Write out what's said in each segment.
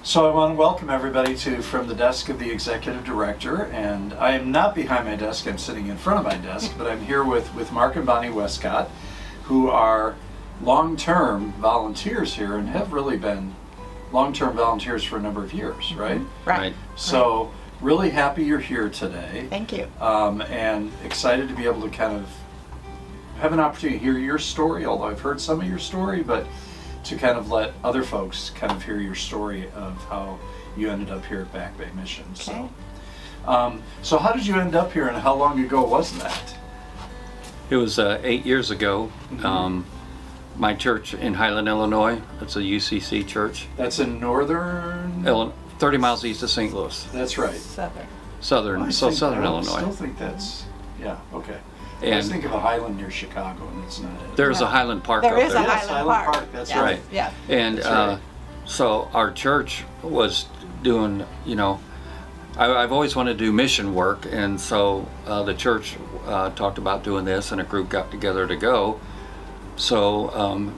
So I want to welcome everybody to From the Desk of the Executive Director, and I am not behind my desk, I'm sitting in front of my desk, but I'm here with Mark and Bonnie Westcott, who are long-term volunteers here and have really been long-term volunteers for a number of years, right? Right. So really happy you're here today. Thank you. And excited to be able to kind of have an opportunity to hear your story, although I've heard some of your story, but to kind of let other folks kind of hear your story of how you ended up here at Back Bay Mission. Okay. So how did you end up here, and how long ago was that? It was 8 years ago. My church in Highland, Illinois, it's a UCC church. That's in northern? 30 miles east of St. Louis. That's right. Southern I Illinois. I still think that's, yeah, okay. And I was thinking of a Highland near Chicago, and that's not it. There's a Highland Park There up is there. a Yes, Highland Park. That's Yeah. right. Yeah. And That's right. so our church was doing, you know, I've always wanted to do mission work, and so the church talked about doing this, and a group got together to go. So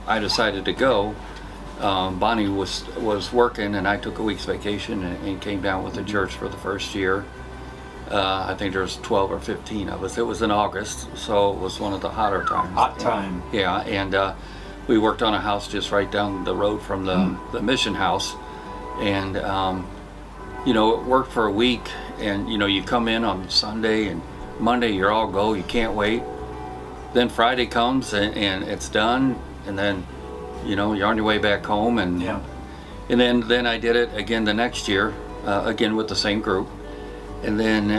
I decided to go. Bonnie was working, and I took a week's vacation and came down with the church for the first year. I think there was 12 or 15 of us. It was in August, so it was one of the hotter times. Hot time. Yeah, and we worked on a house just right down the road from the mission house, and you know, it worked for a week. And you know, you come in on Sunday and Monday, you're all go. You can't wait. Then Friday comes and it's done, and then you know, you're on your way back home, and Yeah. and then I did it again the next year, again with the same group. And then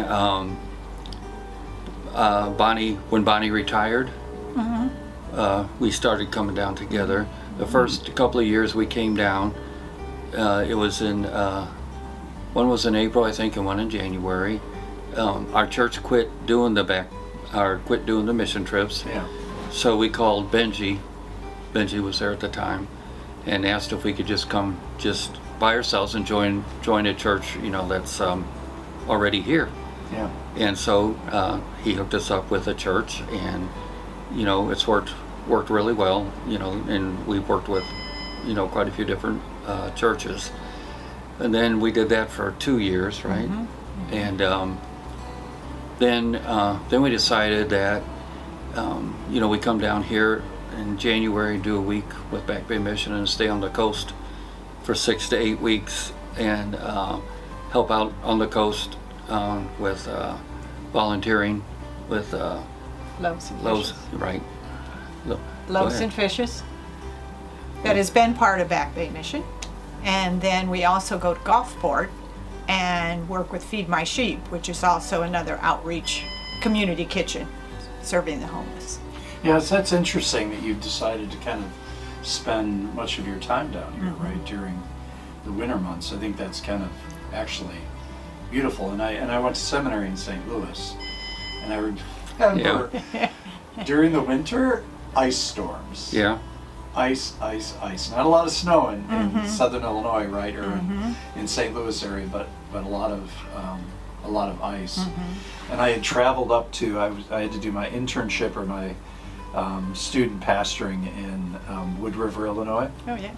when Bonnie retired, we started coming down together. The first couple of years we came down, it was in, one was in April, I think, and one in January. Our church quit doing the mission trips. Yeah. So we called Benji was there at the time, and asked if we could just come just by ourselves and join a church, you know, that's already here. Yeah. And so he hooked us up with a church, and you know, it's worked really well, you know, and we've worked with, you know, quite a few different churches. And then we did that for 2 years, right? And then we decided that you know, we come down here in January and do a week with Back Bay Mission and stay on the coast for 6 to 8 weeks and help out on the coast with volunteering with Loaves and Loaves, Fishes. right? Loaves and Fishes. That has been part of Back Bay Mission. And then we also go to Gulfport and work with Feed My Sheep, which is also another outreach community kitchen serving the homeless. Yes, that's interesting that you've decided to kind of spend much of your time down here, right, during the winter months. I think that's kind of actually beautiful. And I went to seminary in St. Louis, and I remember during the winter, ice storms. Yeah. Ice. Not a lot of snow in southern Illinois, right, or in St. Louis area, but a lot of ice. And I had traveled up to, I had to do my internship or my student pastoring in Wood River, Illinois. Oh yeah.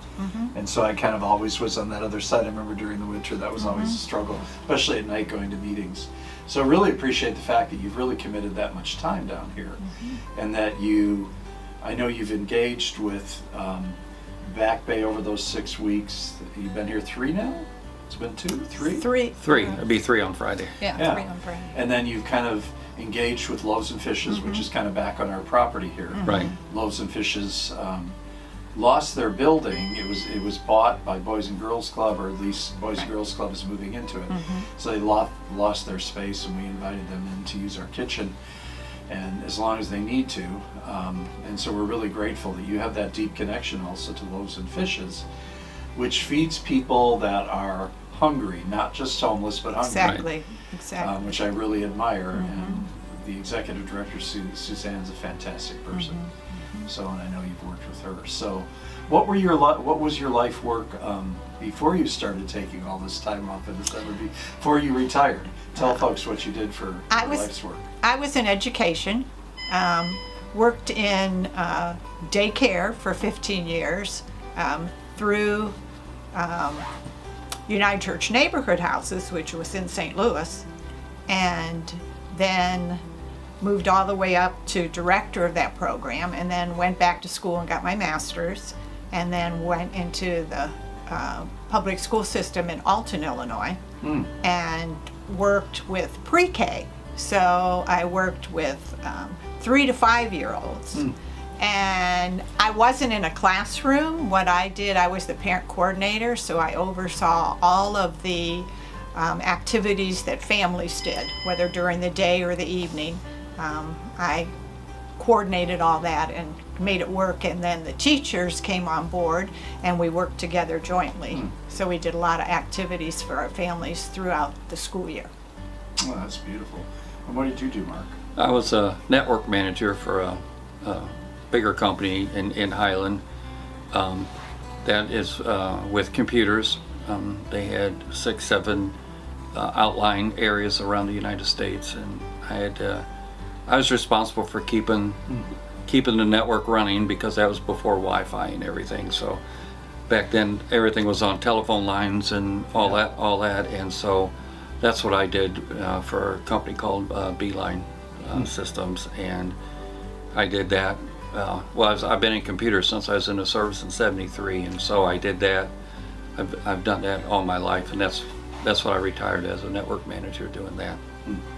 And so I kind of always was on that other side. I remember during the winter that was always a struggle, especially at night going to meetings. So I really appreciate the fact that you've really committed that much time down here, and that I know you've engaged with Back Bay over those 6 weeks. You've been here 3 now? It's been 2, 3? 3. 3. It'd be 3 on Friday. Yeah, Yeah. 3 on Friday. And then you've kind of engaged with Loaves and Fishes, which is kind of back on our property here. Right. Loaves and Fishes lost their building. It was bought by Boys and Girls Club, or at least Boys and Girls Club is moving into it. So they lost their space, and we invited them in to use our kitchen, and as long as they need to. And so we're really grateful that you have that deep connection also to Loaves and Fishes, which feeds people that are hungry, not just homeless, but hungry. Exactly. Which I really admire. And the executive director, Suzanne's a fantastic person. So, and I know you've worked with her. So, what was your life work before you started taking all this time off in the summer, before you retired? Tell folks what you did for your life's work. I was in education, worked in daycare for 15 years, through United Church Neighborhood Houses, which was in St. Louis, and then moved all the way up to director of that program, and then went back to school and got my master's, and then went into the public school system in Alton, Illinois, and worked with pre-K. So I worked with 3 to 5 year olds. And I wasn't in a classroom. What I did, I was the parent coordinator, so I oversaw all of the activities that families did, whether during the day or the evening. I coordinated all that and made it work, and then the teachers came on board and we worked together jointly. So we did a lot of activities for our families throughout the school year. Oh, that's beautiful. And what did you do, Mark? I was a network manager for a bigger company in Highland that is with computers. They had 6, 7 outlying areas around the United States, and I was responsible for keeping the network running, because that was before Wi-Fi and everything. So back then everything was on telephone lines and all that, and so that's what I did for a company called Beeline Systems, and I did that. I've been in computers since I was in the service in '73, and so I did that. I've done that all my life, and that's what I retired as, a network manager, doing that.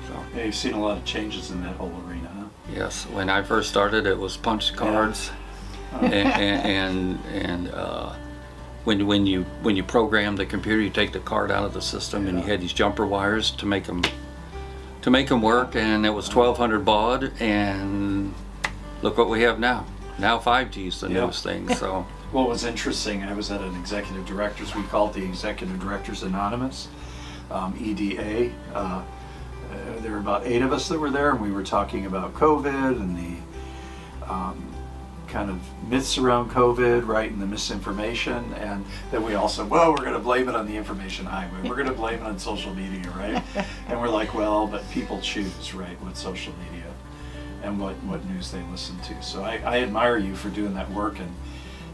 So, yeah, you've seen a lot of changes in that whole arena, huh? Yes, when I first started, it was punch cards, and when you program the computer, you take the card out of the system, and you had these jumper wires to make them work, and it was 1,200 baud, and look what we have now. Now 5G is the newest thing. So what was interesting, I was at an executive directors, we called the Executive Directors Anonymous, EDA. There were about 8 of us that were there, and we were talking about COVID and the kind of myths around COVID, right, and the misinformation, and then we all said, well, we're going to blame it on the information highway. We're going to blame it on social media, right? And we're like, well, but people choose, right, what social media and what news they listen to. So I admire you for doing that work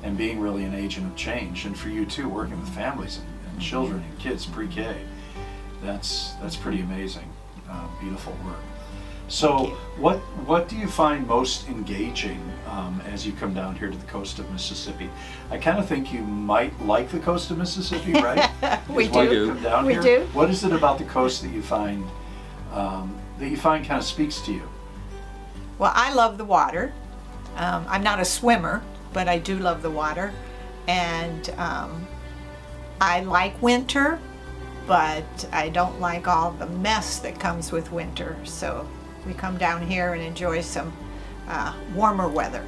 and being really an agent of change, and for you too, working with families and children and kids pre-K. That's pretty amazing. Beautiful work. So what do you find most engaging as you come down here to the coast of Mississippi? I kind of think you might like the coast of Mississippi, right? We do. Come down we here. do. What is it about the coast that you find kind of speaks to you? Well, I love the water. I'm not a swimmer, but I do love the water. And I like winter, but I don't like all the mess that comes with winter. So we come down here and enjoy some warmer weather.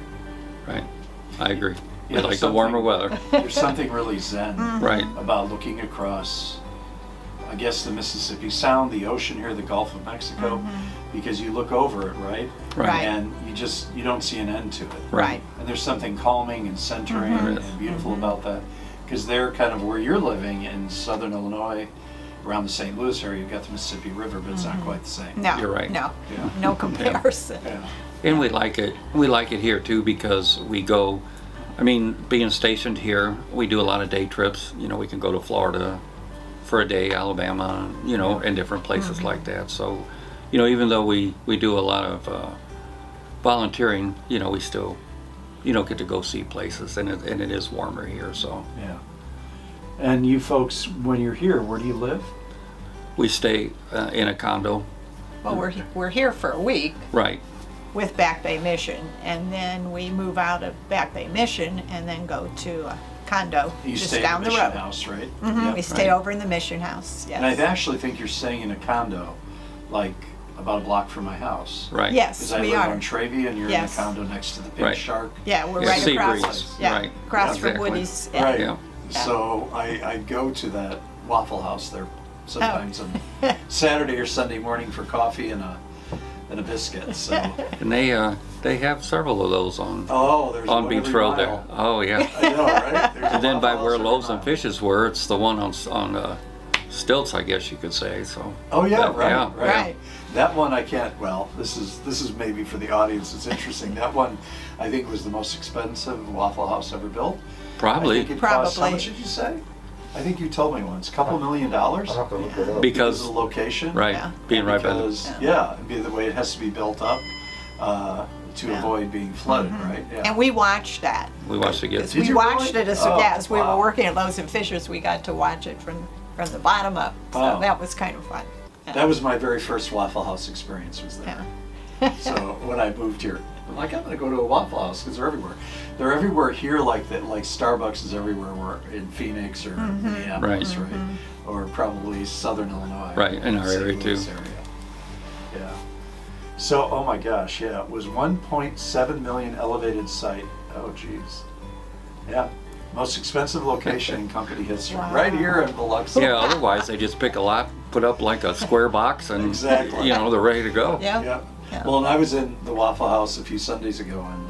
Right, I agree. Yeah, I like the warmer weather. There's something really zen Right. about looking across, I guess, the Mississippi Sound, the ocean here, the Gulf of Mexico, because you look over it, right? Right. And you don't see an end to it. Right. And there's something calming and centering and beautiful about that, because they're kind of where you're living in southern Illinois, around the St. Louis area. You've got the Mississippi River, but it's not quite the same. No, You're right. No, Yeah. no comparison. Yeah. And we like it. We like it here too, because we go, I mean, being stationed here, we do a lot of day trips. You know, we can go to Florida for a day, Alabama, you know, and different places like that. So, you know, even though we do a lot of volunteering, you know, we still, you know, get to go see places, and it is warmer here, so. Yeah. And you folks, when you're here, where do you live? We stay in a condo. Well, we're here for a week Right. with Back Bay Mission, and then we move out of Back Bay Mission and then go to a condo You just stay down in the the mission road. house, right? We stay over in the Mission House. Yes. And I actually think you're staying in a condo, like about a block from my house. Right. Yes, Because I we live are. on Trevy, and you're Yes. in a condo next to the Pink Right. Shark. Yeah, we're Yeah, right sea across. breeze. Yeah, Right. across Yeah, from exactly. Woody's. Right. Yeah. So I go to that Waffle House there sometimes on Saturday or Sunday morning for coffee and a biscuit. So And they have several of those on there's on one Beach every Road mile. there. Oh yeah. I know, right? There's a And then by Waffle where House every Loaves and mile. Fishes were, it's the one on stilts, I guess you could say. So. Oh yeah, That- right, yeah. Right. That one I can't. Well, this is maybe for the audience. It's interesting. That one I think was the most expensive Waffle House ever built. Probably. I think it cost, how Probably. much did you say? I think you told me once, $2 million I'll have to look it up. because of Because, the location. right, Yeah. being right by the, Because, the way it has to be built up to Yeah. avoid being flooded, right? Yeah. And we watched that. we watched it get, Did We you watched really? it as, Oh, as we wow. were working at Loaves and Fishers. We got to watch it from the bottom up. So Wow. that was kind of fun. Yeah. That was my very first Waffle House experience, was there. Yeah. So when I moved here, I'm like, I'm gonna go to a Waffle House because they're everywhere. They're everywhere here, like that. Like Starbucks is everywhere. We're in Phoenix or Minneapolis, right? Or probably Southern Illinois, Right, in our St. area, Louis too. area. Yeah. So, oh my gosh, yeah, it was 1.7 million elevated site. Oh geez. Yeah. Most expensive location in company history, Wow. right here in Biloxi. yeah, otherwise they just pick a lot, put up like a square box and, Exactly. you know, they're ready to go. Yeah. Yep. Yeah. Well, and I was in the Waffle House a few Sundays ago, and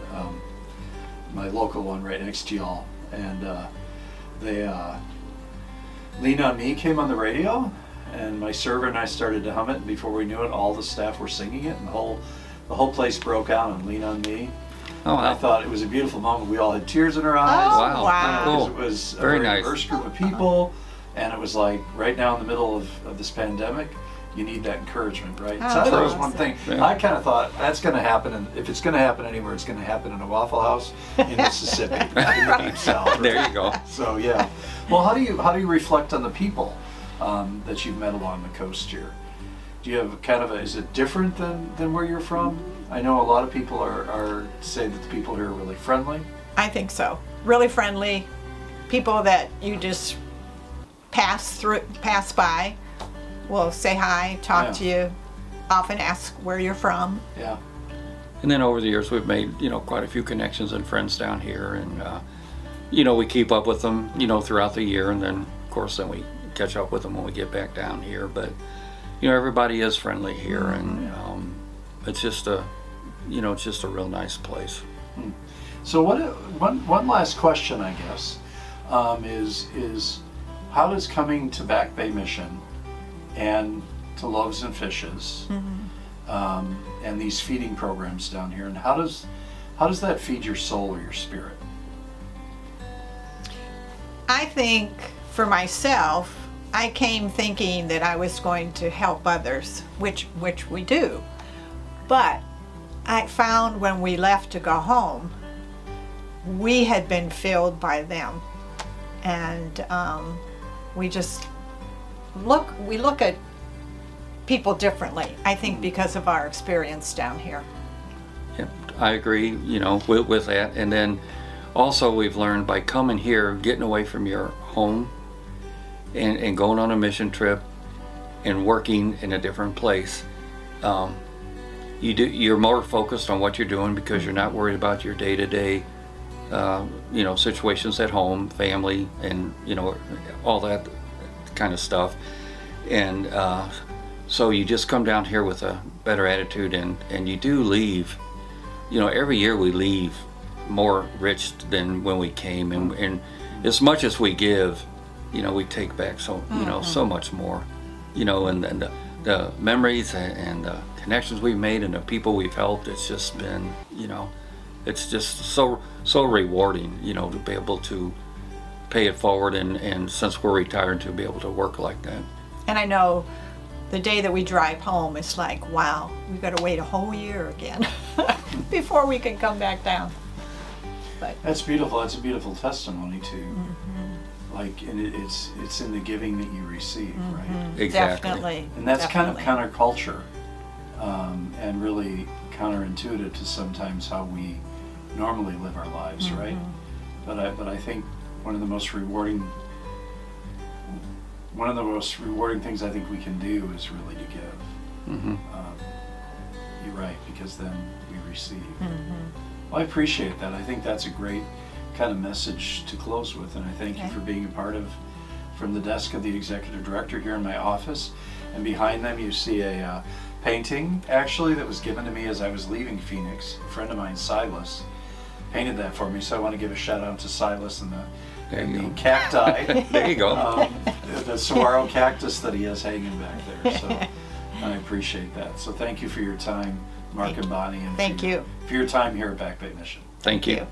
my local one right next to y'all, and they Lean on Me came on the radio, and my server and I started to hum it, and before we knew it, all the staff were singing it, and the whole place broke out on Lean on Me. Oh, And I wow. thought it was a beautiful moment. We all had tears in our eyes. Oh, Wow. wow. Cool. It was a Very very nice. diverse group of people, and it was like right now in the middle of this pandemic, you need that encouragement, right? Oh, So that was awesome. one thing. Yeah. I kind of thought that's going to happen, and if it's going to happen anywhere, it's going to happen in a Waffle House in Mississippi, in the Deep South. There you go. So yeah. Well, how do you reflect on the people that you've met along the coast here? Do you have kind of is it different than where you're from? I know a lot of people are say that the people here are really friendly. I think so. Really friendly. People that you just pass by, will say hi, talk Yeah. to you, often ask where you're from. Yeah. And then over the years, we've made, you know, quite a few connections and friends down here, and you know, we keep up with them, you know, throughout the year, and then of course then we catch up with them when we get back down here. But you know, everybody is friendly here, and it's just a, you know, it's just a real nice place. So one last question, I guess, is how does coming to Back Bay Mission and to Loaves and Fishes and these feeding programs down here, and how does that feed your soul or your spirit? I think for myself, I came thinking that I was going to help others, which we do. But I found when we left to go home, we had been filled by them. And we just look at people differently, I think, because of our experience down here. Yeah, I agree, you know, with that. And then also we've learned by coming here, getting away from your home and going on a mission trip and working in a different place, you're more focused on what you're doing because you're not worried about your day-to-day you know, situations at home, family, and you know, all that kind of stuff. And so you just come down here with a better attitude, and you do leave, you know, every year we leave more rich than when we came, and as much as we give, you know, we take back so, you know, so much more, you know, and the memories and the connections we've made and the people we've helped, it's just been, you know, it's just so rewarding, you know, to be able to pay it forward, and since we're retired, to be able to work like that. And I know the day that we drive home, it's like, wow, we've got to wait a whole year again before we can come back down. But That's beautiful. That's a beautiful testimony to, like, and it's in the giving that you receive, right? Exactly. definitely. And that's definitely. kind of counterculture, and really counterintuitive to sometimes how we normally live our lives, right? But I think one of the most rewarding things I think we can do is really to give. You're right, because then we receive. Well, I appreciate that. I think that's a great kind of message to close with, and I thank you for being a part of, from the desk of the executive director here in my office. And behind them you see a painting, actually, that was given to me as I was leaving Phoenix. A friend of mine, Silas, painted that for me, so I want to give a shout out to Silas and the cacti. There you go. The saguaro cactus that he has hanging back there. So I appreciate that. So thank you for your time, Mark and Bonnie, and Thank you. for your time here at Back Bay Mission. Thank you. you.